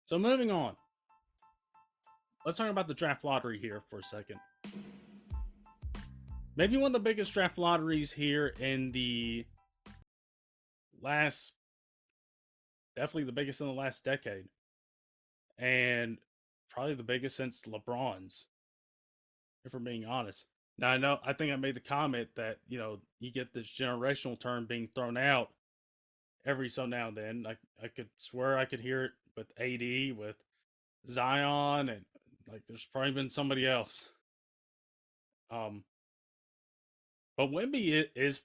So moving on, let's talk about the draft lottery here for a second. Maybe one of the biggest draft lotteries here in the last, definitely the biggest in the last decade, and probably the biggest since LeBron's, if we're being honest. Now I think I made the comment that you get this generational term being thrown out every so now and then. I could swear I could hear it with AD, with Zion, and like there's probably been somebody else. Um, but Wemby is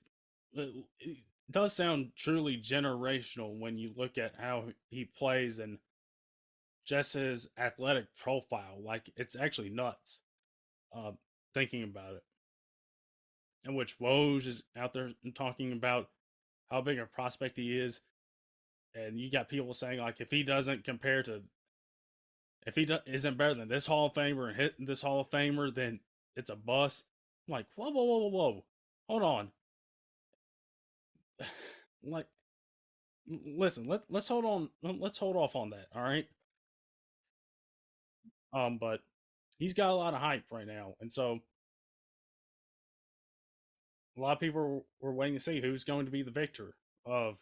it does sound truly generational when you look at how he plays and just his athletic profile. Like it's actually nuts. Um, Thinking about it, in which Woj is out there talking about how big a prospect he is, and you got people saying like if he doesn't compare to if he isn't better than this Hall of Famer and hitting this Hall of Famer, then it's a bust. I'm like, whoa, whoa, whoa, whoa, whoa, hold on. Like, listen, let's hold on, let's hold off on that. All right. But he's got a lot of hype right now, and so a lot of people were waiting to see who's going to be the victor of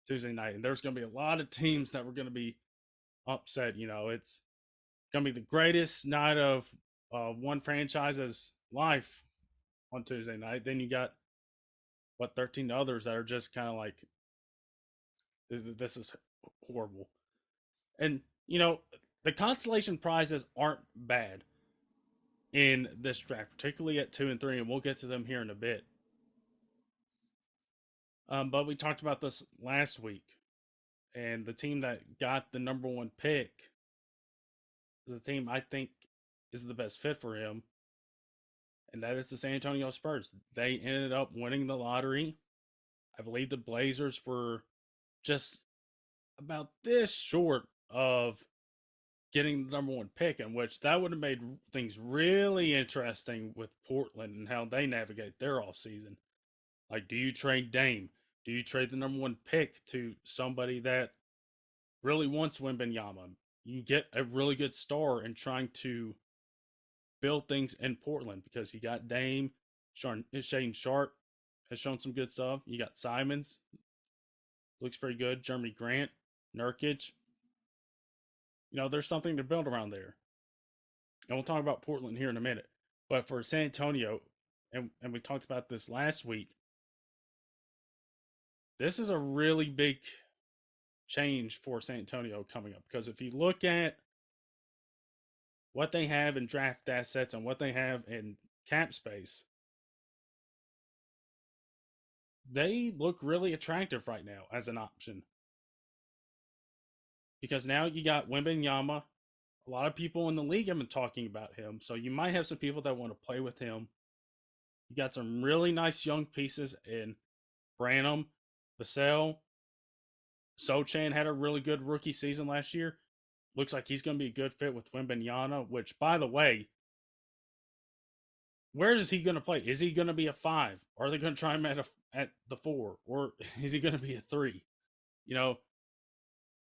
Tuesday night, and there's going to be a lot of teams that were going to be upset. It's going to be the greatest night of one franchise's life on Tuesday night. Then you got 13 others that are just kind of like, this is horrible. And the consolation prizes aren't bad in this draft, particularly at 2 and 3, and we'll get to them here in a bit. But we talked about this last week, and the team that got the number one pick is the team I think is the best fit for him, and that is the San Antonio Spurs. They ended up winning the lottery. I believe the Blazers were just about this short of getting the number one pick, in which that would have made things really interesting with Portland and how they navigate their offseason. Like, do you trade Dame? Do you trade the number one pick to somebody that really wants Wembenyama? You get a really good star in trying to build things in Portland because you got Dame, Shane Sharp has shown some good stuff. You got Simons, looks pretty good. Jeremy Grant, Nurkic. There's something to build around there. And we'll talk about Portland here in a minute. But for San Antonio, and we talked about this last week, this is a really big change for San Antonio coming up. Because if you look at what they have in draft assets and what they have in cap space, they look really attractive right now as an option. Because now you got Wembenyama. A lot of people in the league have been talking about him. So you might have some people that want to play with him. You got some really nice young pieces in Branham, Vassell. Sochan had a really good rookie season last year. Looks like he's going to be a good fit with Wembenyama, which, by the way, where is he going to play? Is he going to be a 5? Are they going to try him at the 4? Or is he going to be a 3?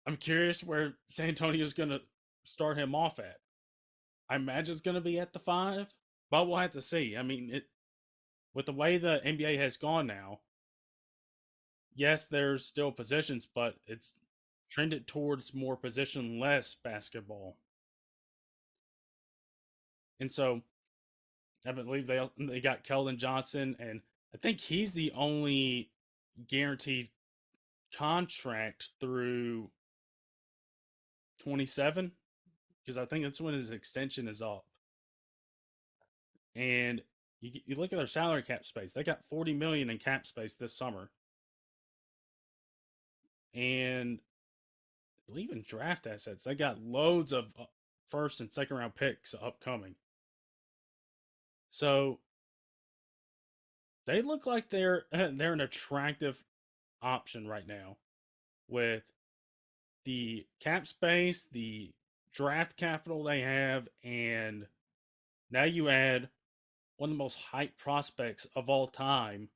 I'm curious where San Antonio is going to start him off at. I imagine it's going to be at the 5, but we'll have to see. I mean, with the way the NBA has gone now, yes, there's still positions, but it's trended towards more position-less basketball. And so I believe they got Keldon Johnson, and I think he's the only guaranteed contract through 27, because I think that's when his extension is up. And you look at their salary cap space; they got $40 million in cap space this summer, and I believe in draft assets they got loads of first and second round picks upcoming. So they look like they're an attractive option right now with the cap space, the draft capital they have, and now you add one of the most hyped prospects of all time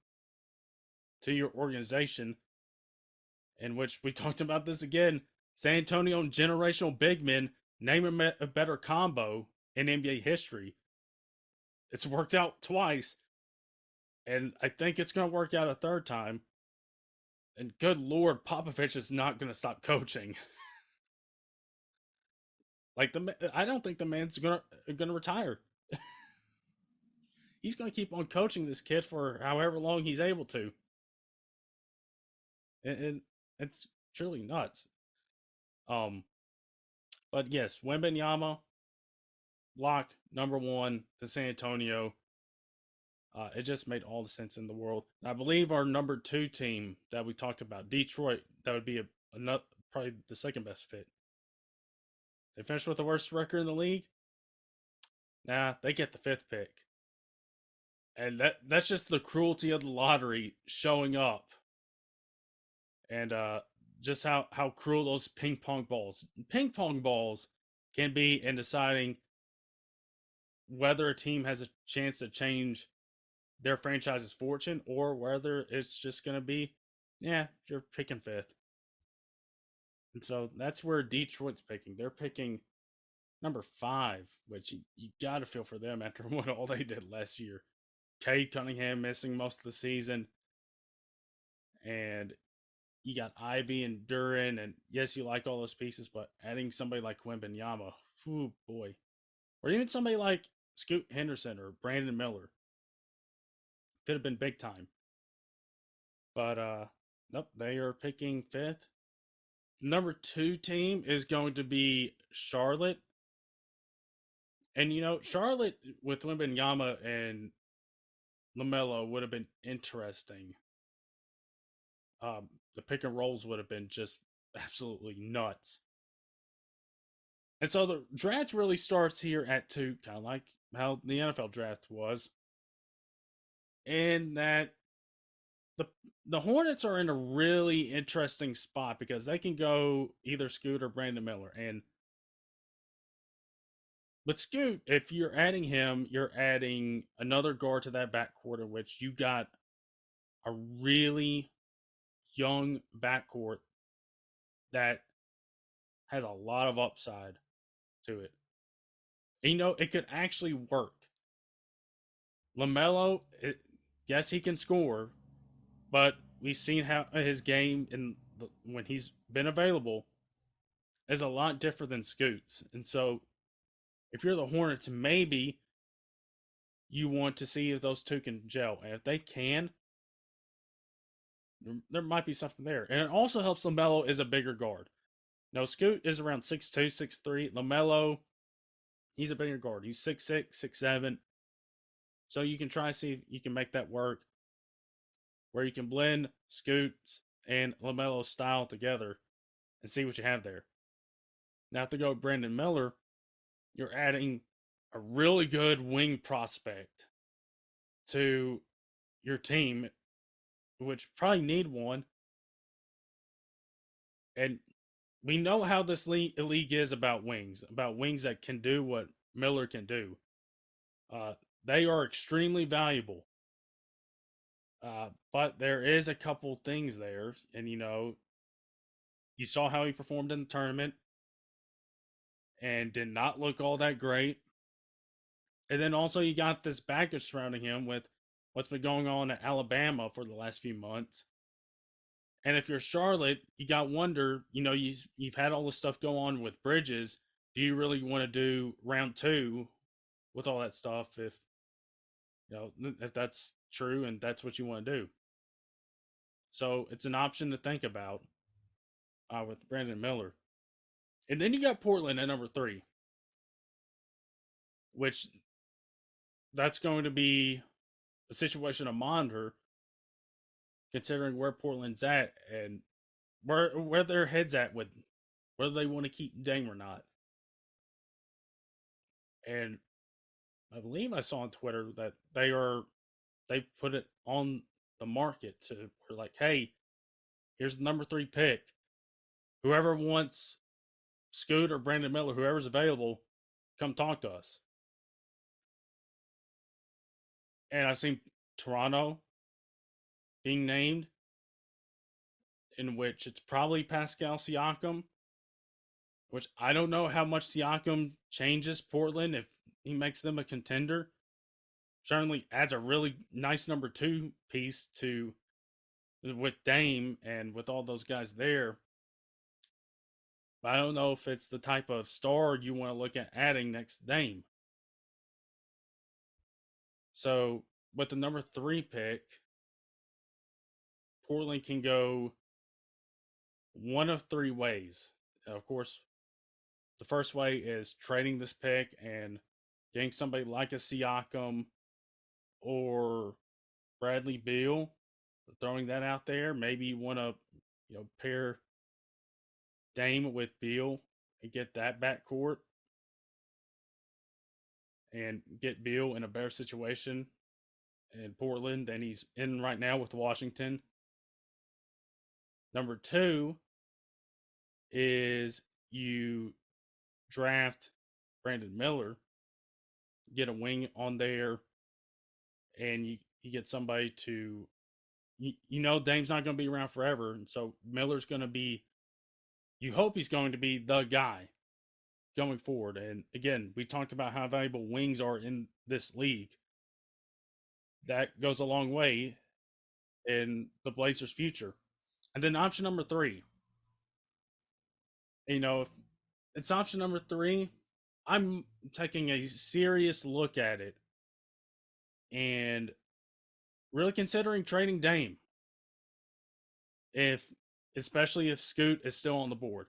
to your organization, in which we talked about this again. San Antonio and generational big men name a better combo in NBA history. It's worked out twice, and I think it's going to work out a third time. And good Lord, Popovich is not going to stop coaching. I don't think the man's gonna retire. He's gonna keep on coaching this kid for however long he's able to, and it's truly nuts. Um, but yes, Wembenyama lock number one to San Antonio. It just made all the sense in the world. And I believe our number two team that we talked about, Detroit, that would be another probably the second best fit. They finished with the worst record in the league. Nah, they get the fifth pick, and that's just the cruelty of the lottery showing up, and just how cruel those ping pong balls can be in deciding whether a team has a chance to change their franchise's fortune or whether it's just going to be, yeah, you're picking fifth. And so that's where Detroit's picking. They're picking number five, which you got to feel for them after what all they did last year. Cade Cunningham missing most of the season, and you got Ivy and Duran, and yes, you like all those pieces, but adding somebody like Wembenyama, oh boy, or even somebody like Scoot Henderson or Brandon Miller could have been big time. But nope, they are picking fifth. Number two team is going to be Charlotte, and Charlotte with Wembenyama and LaMelo would have been interesting. The pick and rolls would have been just absolutely nuts. And so the draft really starts here at two, kind of like how the NFL draft was, in that the the Hornets are in a really interesting spot because they can go either Scoot or Brandon Miller. And but Scoot, if you're adding him, you're adding another guard to that backcourt, in which you got a really young backcourt that has a lot of upside to it. And, it could actually work. LaMelo, yes, he can score, but we've seen how his game when he's been available is a lot different than Scoot's. And so, if you're the Hornets, maybe you want to see if those two can gel, and if they can, there might be something there. And it also helps LaMelo is a bigger guard. Now, Scoot is around 6'2", 6'3". LaMelo, he's a bigger guard. He's 6'6", 6'7". So you can try to see if you can make that work, where you can blend Scoot's and LaMelo's style together and see what you have there. Now, to go with Brandon Miller, you're adding a really good wing prospect to your team, which probably need one. And we know how this league is about wings that can do what Miller can do. They are extremely valuable. But there is a couple things there, and you saw how he performed in the tournament and did not look all that great. And then also you got this baggage surrounding him with what's been going on at Alabama for the last few months. And if you're Charlotte, you got wonder, you've had all this stuff go on with Bridges. Do you really want to do round two with all that stuff if that's true and that's what you want to do? So it's an option to think about with Brandon Miller. And then you got Portland at number three, which that's going to be a situation to monitor, considering where Portland's at and where their heads at with whether they want to keep Dame or not. And I believe I saw on Twitter that they put it on the market to we're like, hey, here's the number three pick. Whoever wants Scoot or Brandon Miller, whoever's available, come talk to us. And I've seen Toronto being named, in which it's probably Pascal Siakam. which I don't know how much Siakam changes Portland if he makes them a contender. Certainly adds a really nice number two piece to with Dame and with all those guys there. But I don't know if it's the type of star you want to look at adding next to Dame. So with the number 3 pick, Portland can go one of 3 ways. Of course, the first way is trading this pick and getting somebody like a Siakam or Bradley Beal, throwing that out there. Maybe you want to, pair Dame with Beal and get that backcourt and get Beal in a better situation in Portland than he's in right now with Washington. Number 2 is you draft Brandon Miller, get a wing on there, and you get somebody to, Dame's not going to be around forever. And so Miller's going to be, you hope he's going to be the guy going forward. And again, we talked about how valuable wings are in this league. That goes a long way in the Blazers' future. And then option number 3, if it's option number 3, I'm taking a serious look at it and really considering trading Dame. Especially if Scoot is still on the board.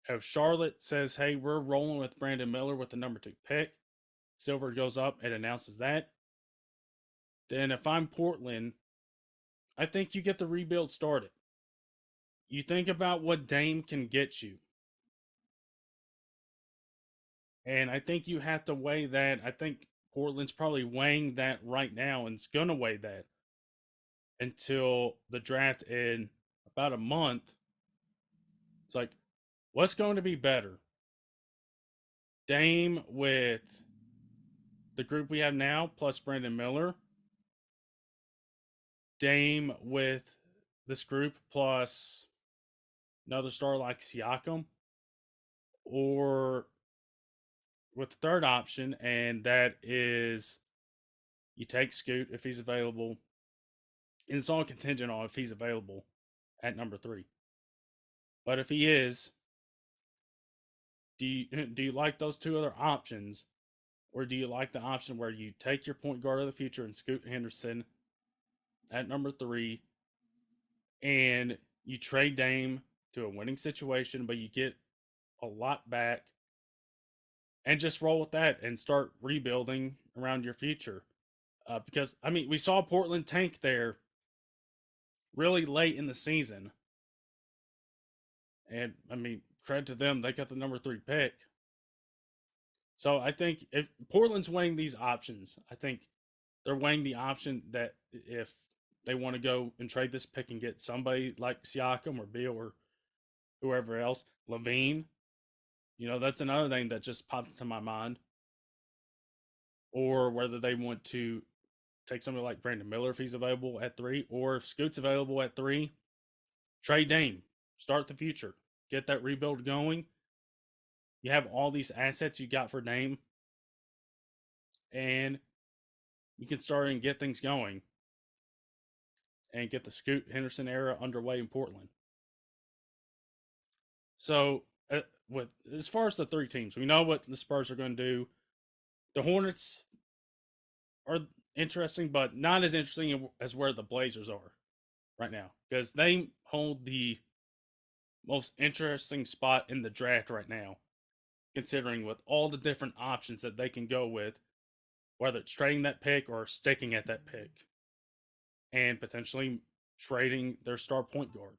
If Charlotte says, hey, we're rolling with Brandon Miller with the number 2 pick, Silver goes up and announces that, then if I'm Portland, I think you get the rebuild started. You think about what Dame can get you. And I think you have to weigh that. I think Portland's probably weighing that right now and it's going to weigh that until the draft in about a month. It's like, what's going to be better? Dame with the group we have now, plus Brandon Miller. Dame with this group, plus another star like Siakam. Or with the third option, and that is you take Scoot if he's available. And it's all contingent on if he's available at number 3. But if he is, do you like those 2 other options? Or do you like the option where you take your point guard of the future and Scoot Henderson at number 3 and you trade Dame to a winning situation, but you get a lot back and just roll with that and start rebuilding around your future? Because, we saw Portland tank there really late in the season. And, credit to them, they got the number 3 pick. So I think if Portland's weighing these options, I think they're weighing the option that if they want to go and trade this pick and get somebody like Siakam or Beal or whoever else, Levine, that's another thing that just popped into my mind. Or whether they want to take somebody like Brandon Miller if he's available at 3, or if Scoot's available at 3, trade Dame, start the future, get that rebuild going. You have all these assets you got for Dame, and you can start and get things going and get the Scoot Henderson era underway in Portland. So, with as far as the 3 teams, we know what the Spurs are going to do. The Hornets are interesting, but not as interesting as where the Blazers are right now, because they hold the most interesting spot in the draft right now, considering with all the different options that they can go with, whether it's trading that pick or sticking at that pick, and potentially trading their star point guard.